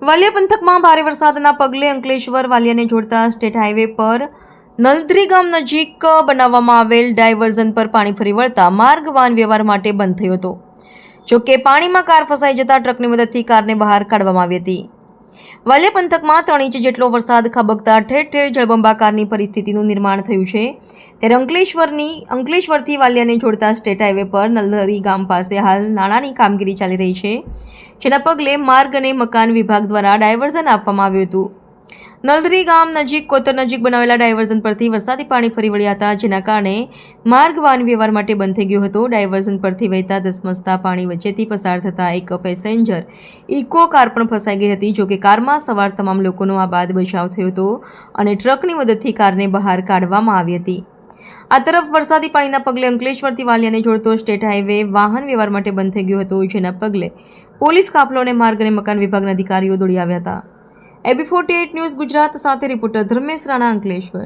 વાલિયા પંથકમાં ભારે વરસાદના પગલે અંકલેશ્વર વાલિયાને જોડતા સ્ટેટ હાઈવે પર નલધરી ગામ નજીક બનાવવામાં આવેલ ડાયવર્ઝન પર પાણી ફરી વળતા માર્ગ વાહન વ્યવહાર માટે બંધ થયો હતો। જોકે પાણીમાં કાર ફસાઈ જતા ટ્રકની મદદથી કારને બહાર કાઢવામાં આવી હતી। વાલિયા પંથકમાં 3 ઇંચ જેટલો વરસાદ ખાબકતા ઠેર ઠેર જળબંબાકારની પરિસ્થિતિનું નિર્માણ થયું છે। ત્યારે અંકલેશ્વરથી વાલિયાને જોડતા સ્ટેટ હાઈવે પર નલધરી ગામ પાસે હાલ નાણાંની કામગીરી ચાલી રહી છે, જેના પગલે માર્ગ અને મકાન વિભાગ દ્વારા ડાયવર્ઝન આપવામાં આવ્યું હતું। નલધરી ગામ નજીક કોતર નજીક બનાવેલા ડાયવર્ઝન પરથી વરસાદી પાણી ફરી વળ્યા હતા, જેના કારણે માર્ગ વાહન વ્યવહાર માટે બંધ થઈ ગયો હતો। ડાયવર્ઝન પરથી વહેતા ધસમસતા પાણી વચ્ચેથી પસાર થતા એક પેસેન્જર ઇકો કાર પણ ફસાઈ ગઈ હતી। જોકે કારમાં સવાર તમામ લોકોનો આ બાદ બચાવ થયો હતો અને ટ્રકની મદદથી કારને બહાર કાઢવામાં આવી હતી। આ તરફ વરસાદી પાણીના પગલે અંકલેશ્વરથી વાલિયાને જોડતો સ્ટેટ હાઈવે વાહન વ્યવહાર માટે બંધ થઈ ગયો હતો, જેના પગલે પોલીસ કાફલો અને માર્ગ અને મકાન વિભાગના અધિકારીઓ દોડી આવ્યા હતા। AB48 ન્યૂઝ ગુજરાત સાથે રિપોર્ટર ધર્મેશ રાણા, અંકલેશ્વર।